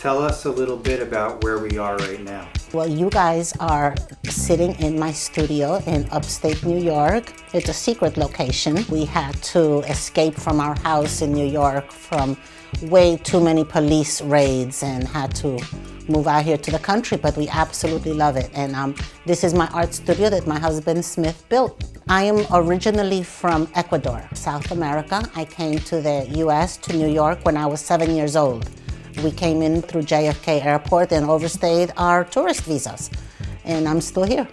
Tell us a little bit about where we are right now. Well, you guys are sitting in my studio in upstate New York. It's a secret location. We had to escape from our house in New York from way too many police raids and had to move out here to the country, but we absolutely love it. And this is my art studio that my husband Smith built. I am originally from Ecuador, South America. I came to the US, to New York, when I was 7 years old. We came in through JFK Airport and overstayed our tourist visas, and I'm still here.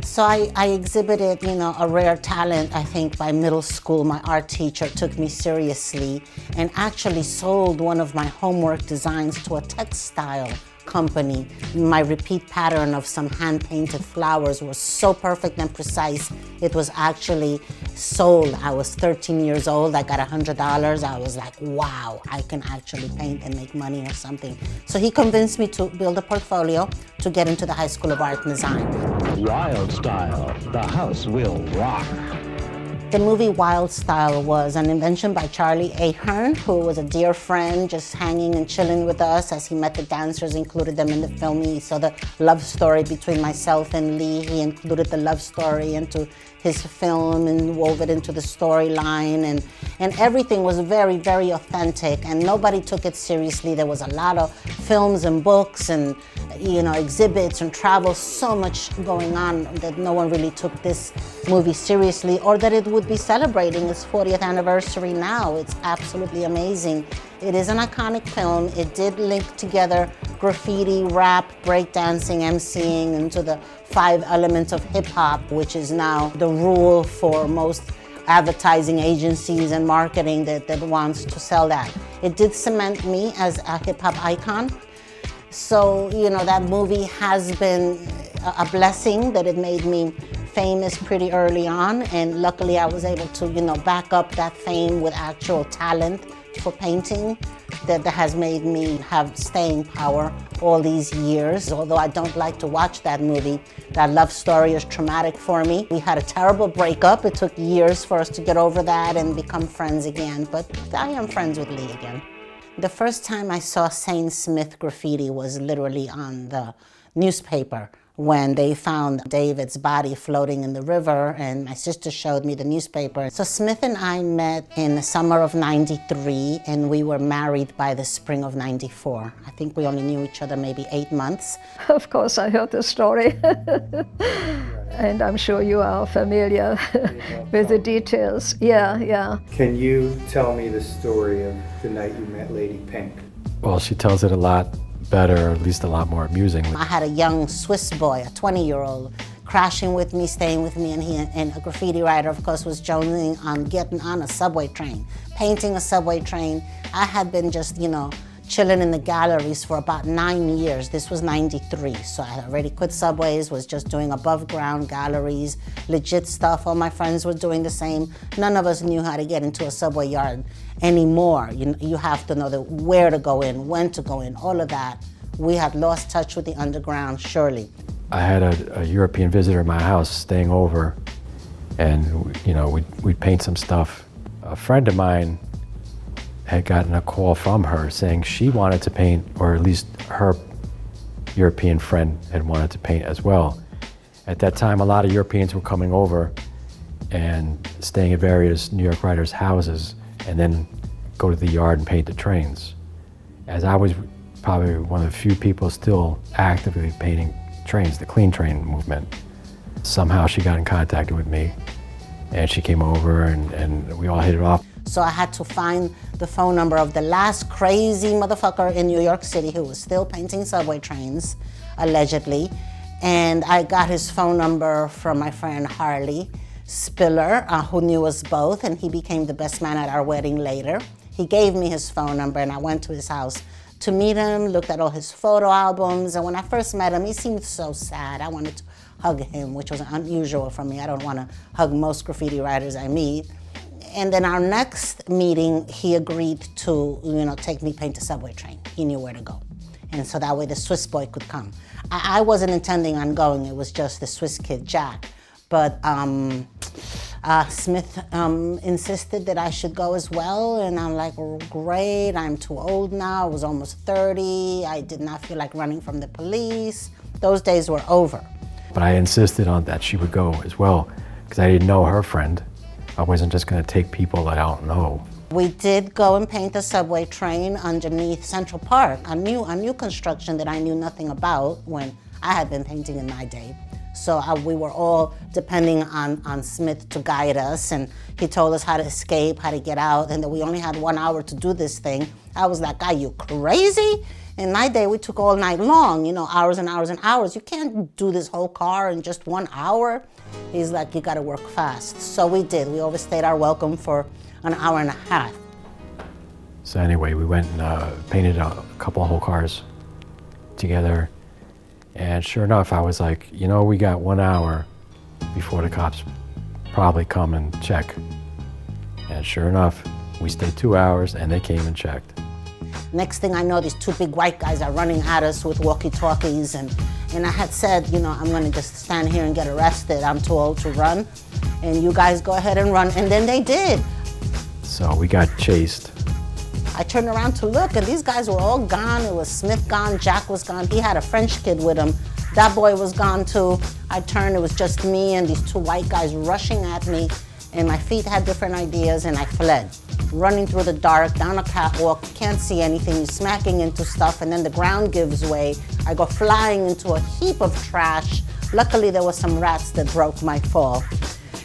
So I exhibited, a rare talent. I think by middle school, my art teacher took me seriously and actually sold one of my homework designs to a textile company. My repeat pattern of some hand-painted flowers was so perfect and precise, it was actually sold. I was 13 years old, I got $100. I was like, wow, I can actually paint and make money or something. So he convinced me to build a portfolio to get into the High School of Art and Design. Wild Style, the house will rock. The movie Wild Style was an invention by Charlie Ahern, who was a dear friend, just hanging and chilling with us as he met the dancers, included them in the film. He saw the love story between myself and Lee. He included the love story into his film and wove it into the storyline, and everything was very, very authentic, and nobody took it seriously. There was a lot of films and books and exhibits and travel, so much going on that no one really took this movie seriously, or that it would be celebrating its 40th anniversary now. It's absolutely amazing. It is an iconic film. It did link together graffiti, rap, breakdancing, emceeing into the 5 elements of hip hop, which is now the rule for most advertising agencies and marketing that wants to sell that. It did cement me as a hip hop icon. So, that movie has been a blessing that it made me famous pretty early on, and luckily I was able to, back up that fame with actual talent for painting that has made me have staying power all these years. Although I don't like to watch that movie, that love story is traumatic for me. We had a terrible breakup. It took years for us to get over that and become friends again, but I am friends with Lee again. The first time I saw SANESMITH graffiti was literally on the newspaper when they found David's body floating in the river, and my sister showed me the newspaper. So Smith and I met in the summer of '93, and we were married by the spring of '94. I think we only knew each other maybe 8 months. Of course, I heard the story. And I'm sure you are familiar with the details. Yeah. Can you tell me the story of the night you met Lady Pink? Well, she tells it a lot better, or at least a lot more amusing. I had a young Swiss boy, a 20-year-old, crashing with me, staying with me, and a graffiti writer, of course, was jonesing on getting on a subway train, painting a subway train. I had been just, chilling in the galleries for about 9 years. This was '93, so I had already quit subways, was just doing above ground galleries, legit stuff. All my friends were doing the same. None of us knew how to get into a subway yard anymore. You have to know where to go in, when to go in, all of that. We had lost touch with the underground, surely. I had a European visitor in my house staying over, and we'd paint some stuff. A friend of mine had gotten a call from her saying she wanted to paint, or at least her European friend had wanted to paint as well. At that time, a lot of Europeans were coming over and staying at various New York writers' houses, and then go to the yard and paint the trains. As I was probably one of the few people still actively painting trains, the clean train movement, somehow she got in contact with me, and she came over, and we all hit it off. So I had to find the phone number of the last crazy motherfucker in New York City who was still painting subway trains, allegedly. And I got his phone number from my friend Harley Spiller, who knew us both, and he became the best man at our wedding later. He gave me his phone number, and I went to his house to meet him, looked at all his photo albums, and when I first met him, he seemed so sad. I wanted to hug him, which was unusual for me. I don't want to hug most graffiti writers I meet. And then our next meeting, he agreed to, take me paint a subway train. He knew where to go. And so that way the Swiss boy could come. I wasn't intending on going, it was just the Swiss kid, Jack. But Smith insisted that I should go as well, and I'm like, well, great, I'm too old now. I was almost 30. I did not feel like running from the police. Those days were over. But I insisted on that she would go as well, because I didn't know her friend. I wasn't just going to take people that I don't know. We did go and paint the subway train underneath Central Park, a new construction that I knew nothing about when I had been painting in my day. So we were all depending on Smith to guide us, and he told us how to escape, how to get out, and that we only had 1 hour to do this thing. I was like, are you crazy? In my day, we took all night long, you know, hours and hours and hours. You can't do this whole car in just 1 hour. He's like, you gotta work fast. So we did. We overstayed our welcome for an hour and a half. So anyway, we went and painted a couple of whole cars together. And sure enough, I was like, you know, we got 1 hour before the cops probably come and check. And sure enough, we stayed 2 hours and they came and checked. Next thing I know, these two big white guys are running at us with walkie-talkies, and I had said, you know, I'm gonna just stand here and get arrested. I'm too old to run, and you guys go ahead and run. And then they did. So we got chased. I turned around to look, and these guys were all gone. It was Smith gone, Jack was gone. He had a French kid with him. That boy was gone too. I turned, it was just me and these two white guys rushing at me, and my feet had different ideas, and I fled. Running through the dark, down a catwalk, can't see anything, smacking into stuff, and then the ground gives way. I go flying into a heap of trash. Luckily, there were some rats that broke my fall.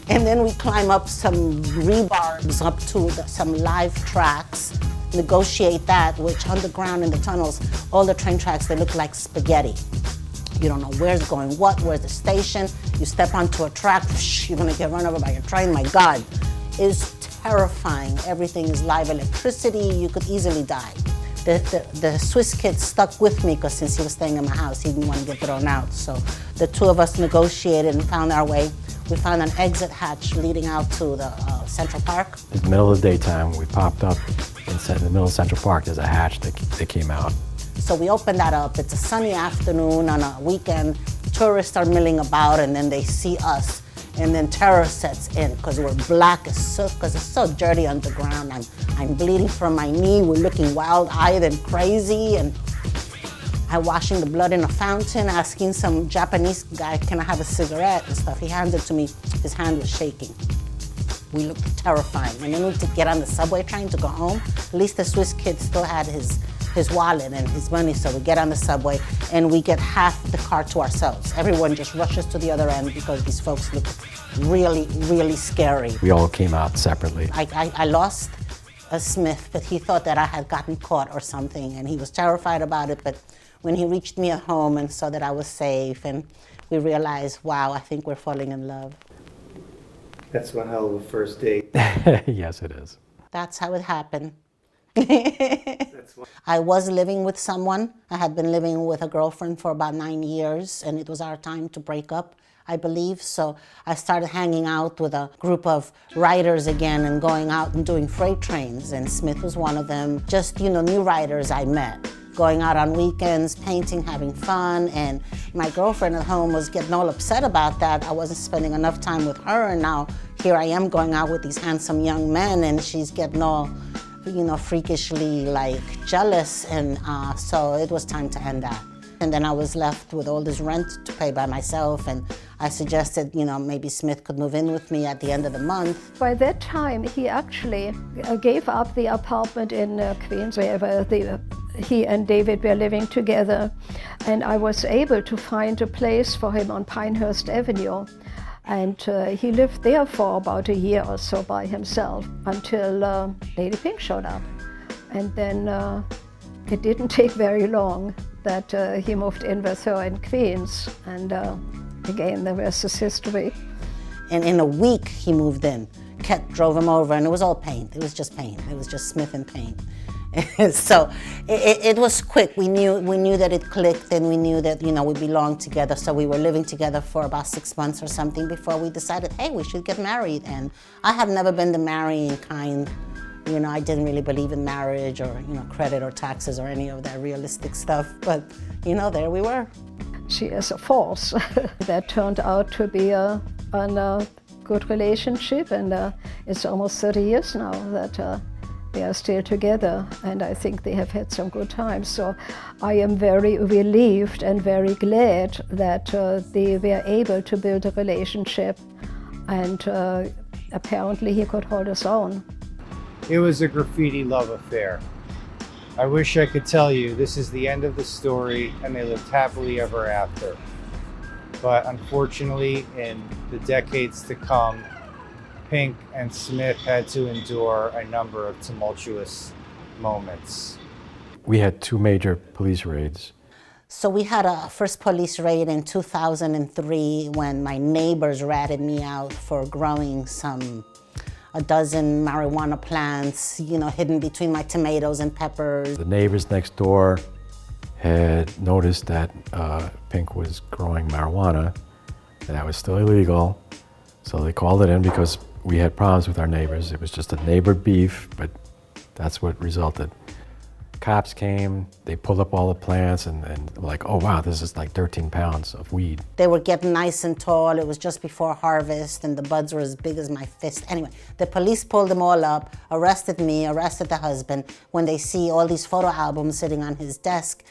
And then we climb up some rebars up to some live tracks, negotiate that, which underground in the tunnels, all the train tracks, they look like spaghetti. You don't know where's going what, where's the station. You step onto a track, you're gonna get run over by a train. My God, it's terrifying. Everything is live electricity. You could easily die. The Swiss kid stuck with me because since he was staying in my house, he didn't want to get thrown out. So the two of us negotiated and found our way. We found an exit hatch leading out to the Central Park. In the middle of the daytime, we popped up in the middle of Central Park. There's a hatch that came out. So we opened that up. It's a sunny afternoon on a weekend. Tourists are milling about, and then they see us. And then terror sets in because we're black as soot, because it's so dirty underground. I'm bleeding from my knee. We're looking wild-eyed and crazy. And I'm washing the blood in a fountain, asking some Japanese guy, can I have a cigarette and stuff. He handed it to me. His hand was shaking. We looked terrifying. And then we had to get on the subway train to go home. At least the Swiss kid still had his wallet and his money, so we get on the subway and we get half the car to ourselves. Everyone just rushes to the other end because these folks look really, really scary. We all came out separately. I lost a Smith, but he thought that I had gotten caught or something, and he was terrified about it. But when he reached me at home and saw that I was safe, and we realized, wow, I think we're falling in love. That's one hell of a first date. Yes, it is. That's how it happened. I was living with someone. I had been living with a girlfriend for about 9 years, and it was our time to break up, I believe. So I started hanging out with a group of writers again and going out and doing freight trains, and Smith was one of them. Just, you know, new writers I met. Going out on weekends, painting, having fun, and my girlfriend at home was getting all upset about that. I wasn't spending enough time with her, and now here I am going out with these handsome young men, and she's getting all, you know, freakishly like jealous, and so it was time to end that. And then I was left with all this rent to pay by myself, and I suggested, you know, maybe Smith could move in with me at the end of the month. By that time, he actually gave up the apartment in Queens, where he and David were living together, and I was able to find a place for him on Pinehurst Avenue. And he lived there for about a year or so by himself until Lady Pink showed up. And then it didn't take very long that he moved in with her in Queens. And again, the rest is history. And in a week, he moved in. Ket drove him over, and it was all paint. It was just paint. It was just Smith and paint. So it was quick. We knew that it clicked, and we knew that, you know, we belonged together. So we were living together for about 6 months or something before we decided, hey, we should get married. And I had never been the marrying kind. You know, I didn't really believe in marriage or, you know, credit or taxes or any of that realistic stuff. But, you know, there we were. She is a force that turned out to be an good relationship, and it's almost 30 years now that they are still together, and I think they have had some good times. So I am very relieved and very glad that they were able to build a relationship, and apparently he could hold his own. It was a graffiti love affair. I wish I could tell you this is the end of the story and they lived happily ever after. But unfortunately, in the decades to come, Pink and Smith had to endure a number of tumultuous moments. We had 2 major police raids. So we had a first police raid in 2003 when my neighbors ratted me out for growing a dozen marijuana plants, hidden between my tomatoes and peppers. The neighbors next door had noticed that Pink was growing marijuana, and that was still illegal. So they called it in because we had problems with our neighbors. It was just a neighbor beef, but that's what resulted. Cops came, they pulled up all the plants and were like, oh wow, this is like 13 pounds of weed. They were getting nice and tall. It was just before harvest and the buds were as big as my fist. Anyway, the police pulled them all up, arrested me, arrested the husband. When they see all these photo albums sitting on his desk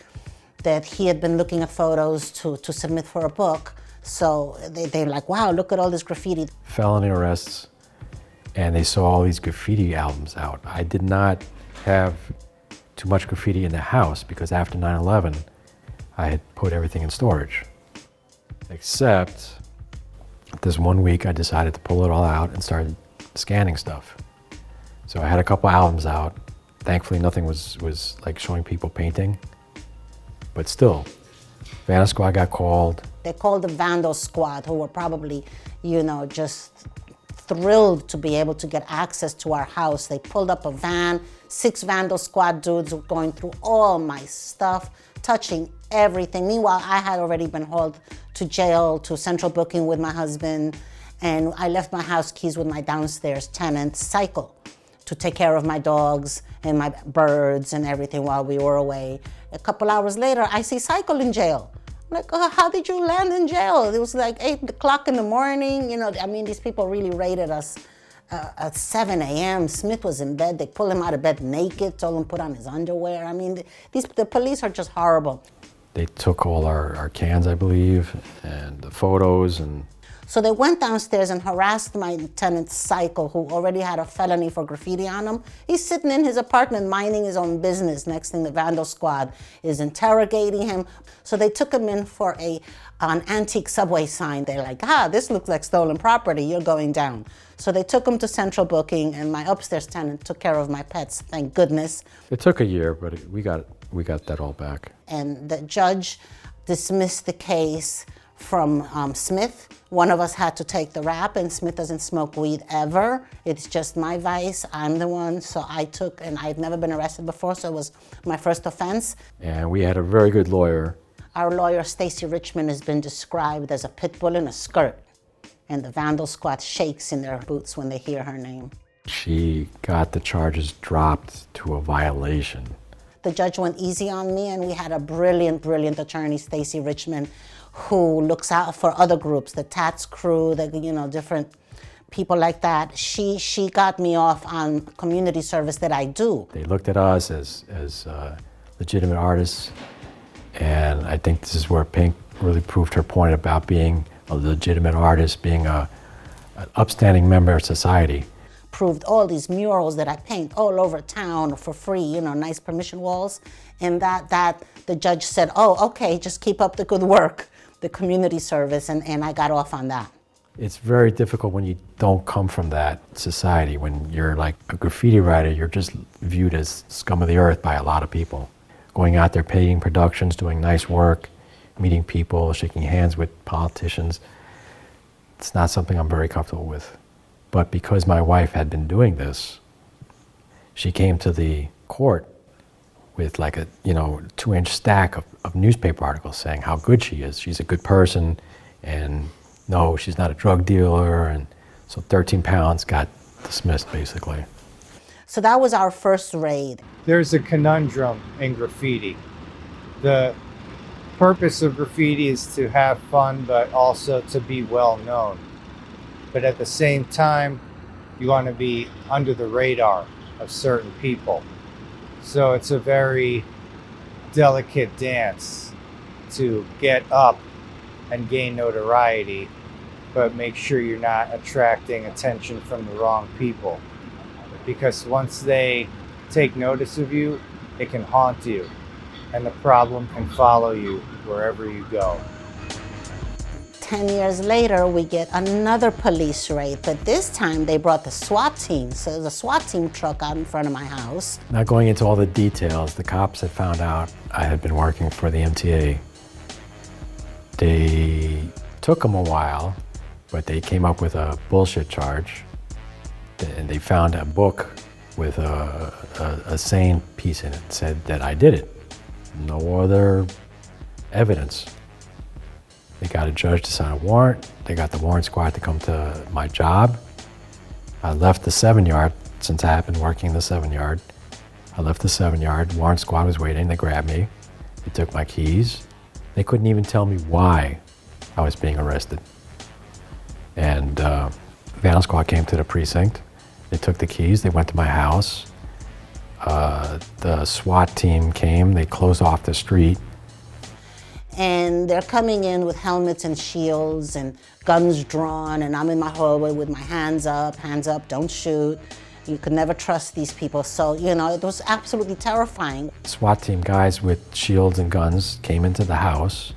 that he had been looking at photos to submit for a book. So they're like, wow, look at all this graffiti. Felony arrests, and they saw all these graffiti albums out. I did not have too much graffiti in the house because after 9/11, I had put everything in storage. Except this one week I decided to pull it all out and started scanning stuff. So I had a couple albums out. Thankfully nothing was like showing people painting, but still, Vandal Squad got called. They called the Vandal Squad, who were probably, just thrilled to be able to get access to our house. They pulled up a van, 6 Vandal Squad dudes were going through all my stuff, touching everything. Meanwhile, I had already been hauled to jail, to central booking with my husband, and I left my house keys with my downstairs tenant, Cycle, to take care of my dogs and my birds and everything while we were away. A couple hours later, I see Cycle in jail. I'm like, oh, how did you land in jail? It was like 8 o'clock in the morning. These people really raided us at 7 a.m. Smith was in bed. They pulled him out of bed naked, told him to put on his underwear. The police are just horrible. They took all our cans, I believe, and the photos, and so they went downstairs and harassed my tenant Cycle, who already had a felony for graffiti on him. He's sitting in his apartment minding his own business. Next thing, the Vandal Squad is interrogating him. So they took him in for an antique subway sign. They're like, this looks like stolen property, you're going down. So they took him to central booking, and my upstairs tenant took care of my pets, thank goodness. it took a year, but we got that all back. And the judge dismissed the case from Smith. One of us had to take the rap, and Smith doesn't smoke weed ever. It's just my vice. I'm the one. So I took, and I'd never been arrested before, so it was my first offense. And we had a very good lawyer. Our lawyer, Stacy Richmond, has been described as a pit bull in a skirt. And the Vandal Squad shakes in their boots when they hear her name. She got the charges dropped to a violation. The judge went easy on me, and we had a brilliant, brilliant attorney, Stacy Richmond, who looks out for other groups, the Tats crew, different people like that. She got me off on community service that I do. They looked at us as legitimate artists, and I think this is where Pink really proved her point about being a legitimate artist, being an upstanding member of society. Proved all these murals that I paint all over town for free, nice permission walls, and that the judge said, oh, okay, just keep up the good work, the community service, and I got off on that. It's very difficult when you don't come from that society. When you're like a graffiti writer, you're just viewed as scum of the earth by a lot of people. Going out there, painting productions, doing nice work, meeting people, shaking hands with politicians, it's not something I'm very comfortable with. But because my wife had been doing this, she came to the court with like a 2-inch stack of newspaper articles saying how good she is. She's a good person, and no, she's not a drug dealer. And so 13 pounds got dismissed, basically. So that was our first raid. There's a conundrum in graffiti. The purpose of graffiti is to have fun, but also to be well known. but at the same time, you want to be under the radar of certain people. So it's a very delicate dance to get up and gain notoriety, but make sure you're not attracting attention from the wrong people. Because once they take notice of you, it can haunt you, and the problem can follow you wherever you go. 10 years later, we get another police raid, but this time they brought the SWAT team. So the SWAT team truck out in front of my house. Not going into all the details, the cops had found out I had been working for the MTA. They took them a while, but they came up with a bullshit charge. And they found a book with a sane piece in it, said that I did it. No other evidence. They got a judge to sign a warrant. They got the warrant squad to come to my job. I left the 7-yard, since I had been working the 7-yard. I left the 7-yard, warrant squad was waiting, they grabbed me. They took my keys. They couldn't even tell me why I was being arrested. And Vandal squad came to the precinct. They took the keys, they went to my house. The SWAT team came, they closed off the street. And they're coming in with helmets and shields and guns drawn, and I'm in my hallway with my hands up, don't shoot. You could never trust these people. So, you know, it was absolutely terrifying. SWAT team guys with shields and guns came into the house,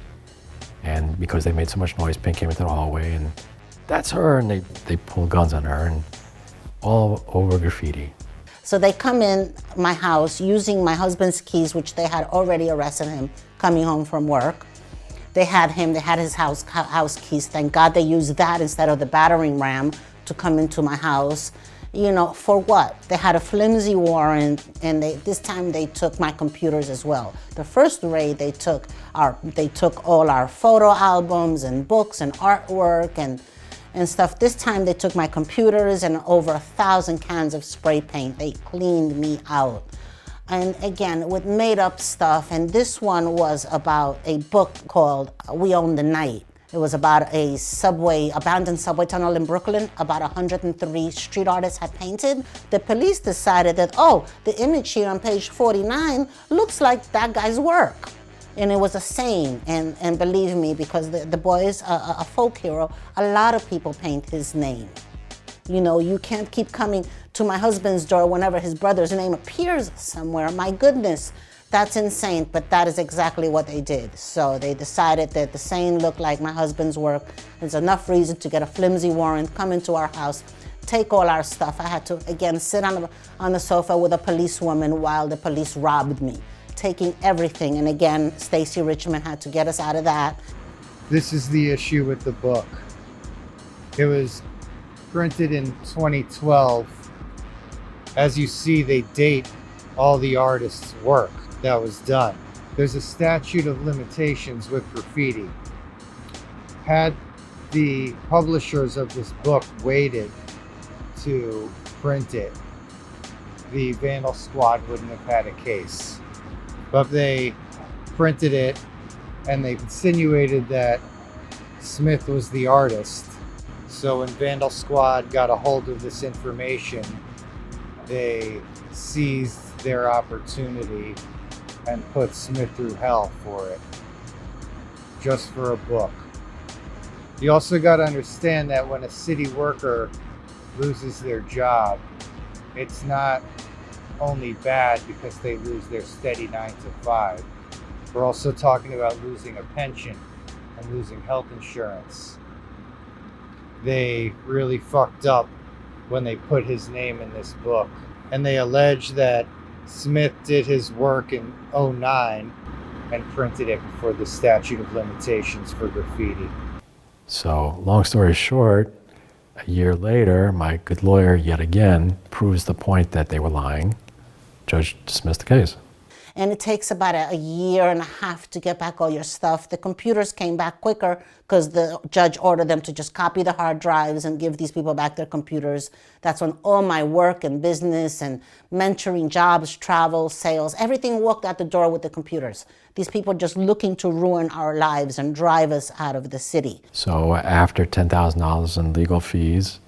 and because they made so much noise, Pink came into the hallway, and that's her, and they pulled guns on her, and all over graffiti. So they come in my house using my husband's keys, which they had already arrested him coming home from work. They had his house keys. Thank God they used that instead of the battering ram to come into my house. You know, for what? They had a flimsy warrant, and this time they took my computers as well. The first raid, they took all our photo albums and books and artwork and stuff. This time they took my computers and over 1,000 cans of spray paint. They cleaned me out. And again, with made up stuff. And this one was about a book called We Own the Night. It was about a abandoned subway tunnel in Brooklyn, about 103 street artists had painted. The police decided that, oh, the image here on page 49 looks like that guy's work. And it was a saying, and believe me, because the boy is a folk hero, a lot of people paint his name. You know, you can't keep coming to my husband's door whenever his brother's name appears somewhere. My goodness, that's insane, but that is exactly what they did. So they decided that the saying looked like my husband's work. There's enough reason to get a flimsy warrant, come into our house, take all our stuff. I had to, again, sit on the sofa with a policewoman while the police robbed me, taking everything. And again, Stacy Richmond had to get us out of that. This is the issue with the book. It was printed in 2012. As you see, they date all the artists' work that was done. There's a statute of limitations with graffiti. Had the publishers of this book waited to print it, the Vandal Squad wouldn't have had a case. But they printed it, and they insinuated that Smith was the artist. So when Vandal Squad got a hold of this information, they seized their opportunity and put Smith through hell for it, just for a book. You also got to understand that when a city worker loses their job, it's not only bad because they lose their steady 9 to 5. We're also talking about losing a pension and losing health insurance. They really fucked up when they put his name in this book. And they allege that Smith did his work in 2009 and printed it before the statute of limitations for graffiti. So, long story short, a year later, my good lawyer, yet again, proves the point that they were lying. Judge dismissed the case. and it takes about a year and a half to get back all your stuff. The computers came back quicker because the judge ordered them to just copy the hard drives and give these people back their computers. That's when all my work and business and mentoring, jobs, travel, sales, everything walked out the door with the computers. These people just looking to ruin our lives and drive us out of the city. So after $10,000 in legal fees,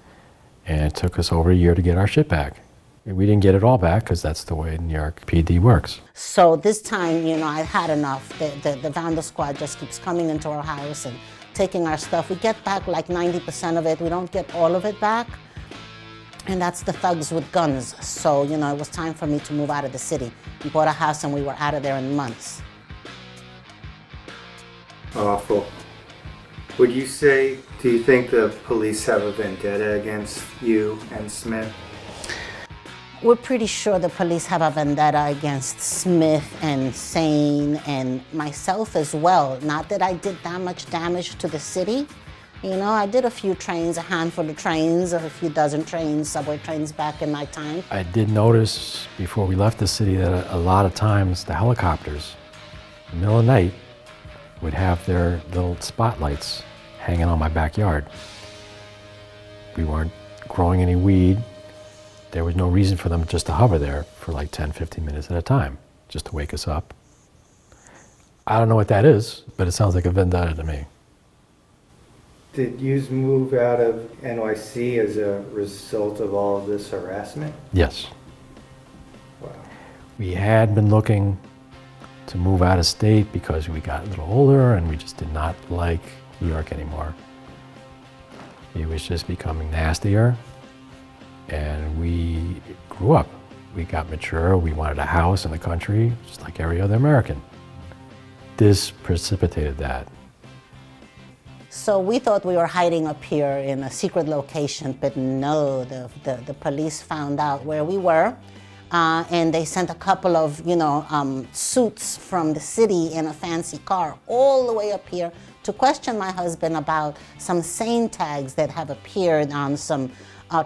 and it took us over a year to get our shit back. We didn't get it all back because that's the way New York PD works. So this time, I had enough. The vandal squad just keeps coming into our house and taking our stuff. We get back like 90% of it. We don't get all of it back. And that's the thugs with guns. So, it was time for me to move out of the city. We bought a house and we were out of there in months. Awful. Do you think the police have a vendetta against you and Smith? We're pretty sure the police have a vendetta against Smith and Sane and myself as well. Not that I did that much damage to the city. I did a few trains, a handful of trains, a few dozen trains, subway trains back in my time. I did notice before we left the city that a lot of times the helicopters, in the middle of the night, would have their little spotlights hanging on my backyard. We weren't growing any weed. There was no reason for them just to hover there for like 10, 15 minutes at a time, just to wake us up. I don't know what that is, but it sounds like a vendetta to me. Did you move out of NYC as a result of all of this harassment? Yes. Wow. We had been looking to move out of state because we got a little older and we just did not like New York anymore. It was just becoming nastier. And we grew up. We got mature. We wanted a house in the country, just like every other American. This precipitated that. So we thought we were hiding up here in a secret location, but no, the police found out where we were. And they sent a couple of, suits from the city in a fancy car all the way up here to question my husband about some SANE tags that have appeared on some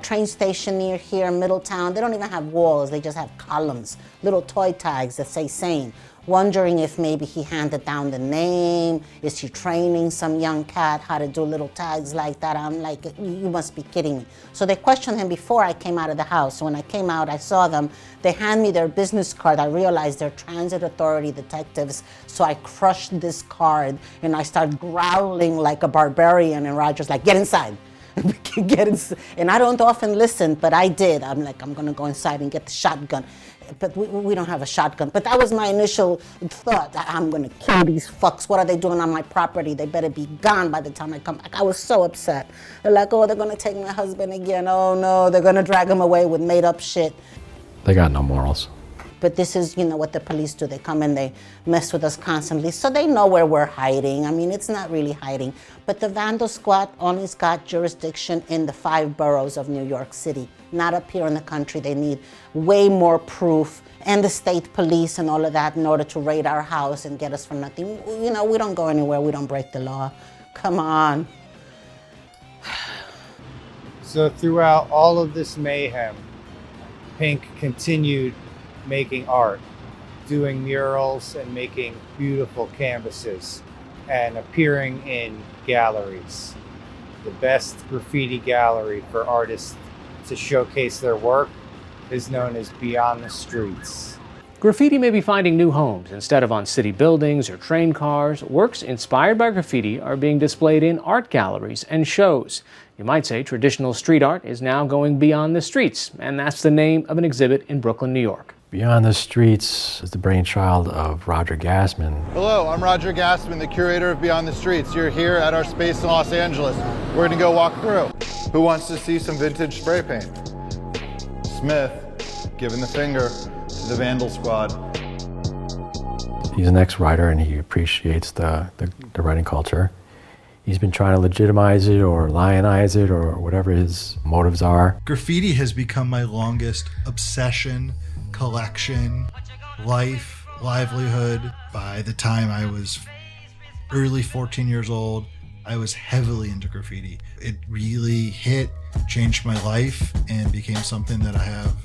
train station near here, Middletown. They don't even have walls, they just have columns, little toy tags that say SANE. Wondering if maybe he handed down the name, is he training some young cat how to do little tags like that? I'm like, you must be kidding me. So they questioned him before I came out of the house. When I came out, I saw them. They hand me their business card. I realized they're transit authority detectives. So I crushed this card and I started growling like a barbarian, and Roger's like, get inside. And I don't often listen, but I did. I'm like, I'm gonna go inside and get the shotgun. But we don't have a shotgun. But that was my initial thought. I'm gonna kill these fucks. What are they doing on my property? They better be gone by the time I come back. I was so upset. They're like, oh, they're gonna take my husband again. Oh no, they're gonna drag him away with made up shit. They got no morals. But this is, what the police do. They come and they mess with us constantly. So they know where we're hiding. I mean, it's not really hiding. But the vandal squad only's got jurisdiction in the 5 boroughs of New York City, not up here in the country. They need way more proof, and the state police and all of that in order to raid our house and get us for nothing. We don't go anywhere. We don't break the law. Come on. So throughout all of this mayhem, Pink continued making art, doing murals and making beautiful canvases, and appearing in galleries. The best graffiti gallery for artists to showcase their work is known as Beyond the Streets. Graffiti may be finding new homes. Instead of on city buildings or train cars, works inspired by graffiti are being displayed in art galleries and shows. You might say traditional street art is now going beyond the streets, and that's the name of an exhibit in Brooklyn, New York. Beyond the Streets is the brainchild of Roger Gassman. Hello, I'm Roger Gassman, the curator of Beyond the Streets. You're here at our space in Los Angeles. We're gonna go walk through. Who wants to see some vintage spray paint? Smith, giving the finger to the Vandal Squad. He's an ex-writer and he appreciates the writing culture. He's been trying to legitimize it or lionize it or whatever his motives are. Graffiti has become my longest obsession, collection, life, livelihood. By the time I was early 14 years old, I was heavily into graffiti. It really changed my life, and became something that I have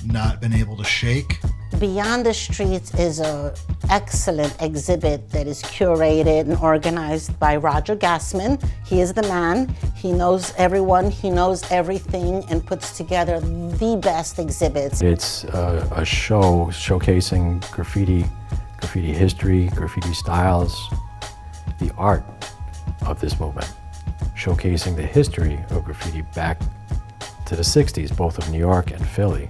not been able to shake Beyond the Streets is an excellent exhibit that is curated and organized by Roger Gassman. He is the man. He knows everyone, he knows everything, and puts together the best exhibits. It's a show showcasing graffiti history, graffiti styles, the art of this movement, showcasing the history of graffiti back to the 60s, both of New York and Philly.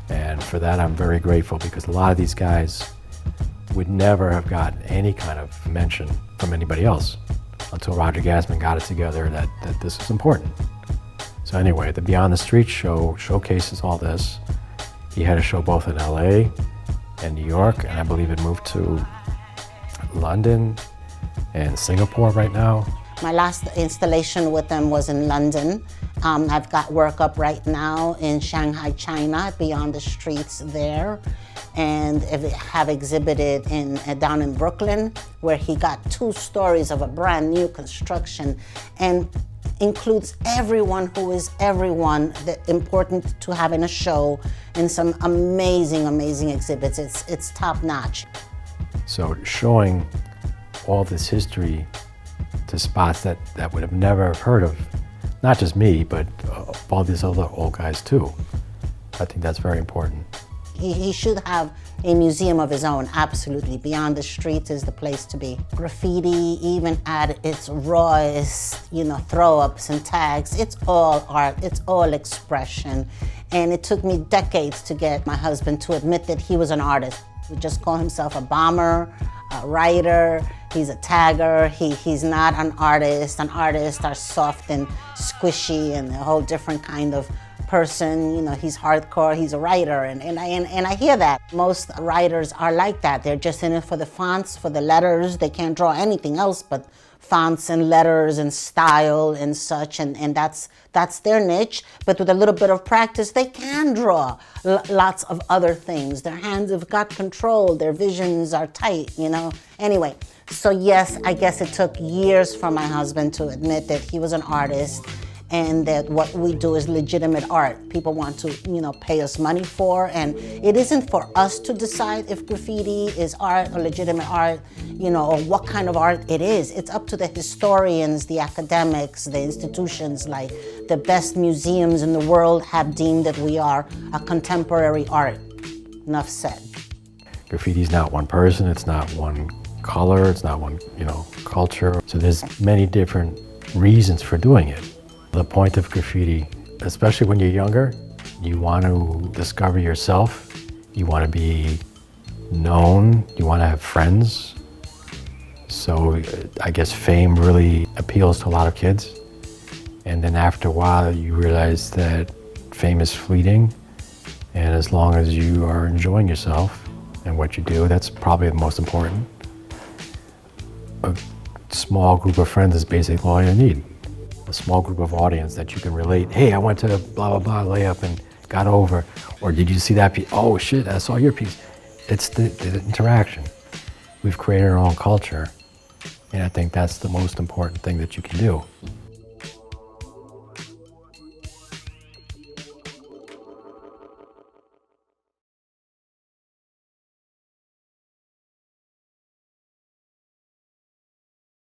And for that, I'm very grateful, because a lot of these guys would never have gotten any kind of mention from anybody else until Roger Gassman got it together that this is important. So anyway, the Beyond the Streets show showcases all this. He had a show both in LA and New York, and I believe it moved to London and Singapore right now. My last installation with them was in London. I've got work up right now in Shanghai, China, at Beyond the Streets there. And have exhibited down in Brooklyn, where he got 2 stories of a brand new construction, and includes everyone who is everyone that important to have in a show, and some amazing, amazing exhibits. It's top notch. So showing all this history to spots that would have never heard of, not just me, but all these other old guys too. I think that's very important. He should have a museum of his own, absolutely. Beyond the Streets is the place to be. Graffiti, even at its rawest, throw-ups and tags, it's all art, it's all expression. And it took me decades to get my husband to admit that he was an artist. He would just call himself a bomber, a writer, he's a tagger, he's not an artist. An artist are soft and squishy and a whole different kind of person. He's hardcore, he's a writer, and I hear that. Most writers are like that. They're just in it for the fonts, for the letters. They can't draw anything else but fonts and letters and style and such, and that's their niche. But with a little bit of practice, they can draw lots of other things. Their hands have got control, their visions are tight, Anyway, so yes, I guess it took years for my husband to admit that he was an artist, and that what we do is legitimate art. People want to, pay us money for, and it isn't for us to decide if graffiti is art or legitimate art, or what kind of art it is. It's up to the historians, the academics, the institutions, like the best museums in the world have deemed that we are a contemporary art. Enough said. Graffiti is not one person, it's not one color, it's not one, culture. So there's many different reasons for doing it. The point of graffiti, especially when you're younger, you want to discover yourself, you want to be known, you want to have friends. So I guess fame really appeals to a lot of kids. And then after a while, you realize that fame is fleeting, and as long as you are enjoying yourself and what you do, that's probably the most important. A small group of friends is basically all you need. A small group of audience that you can relate. Hey, I went to blah, blah, blah layup and got over. Or did you see that piece? Oh shit, I saw your piece. It's the interaction. We've created our own culture. And I think that's the most important thing that you can do.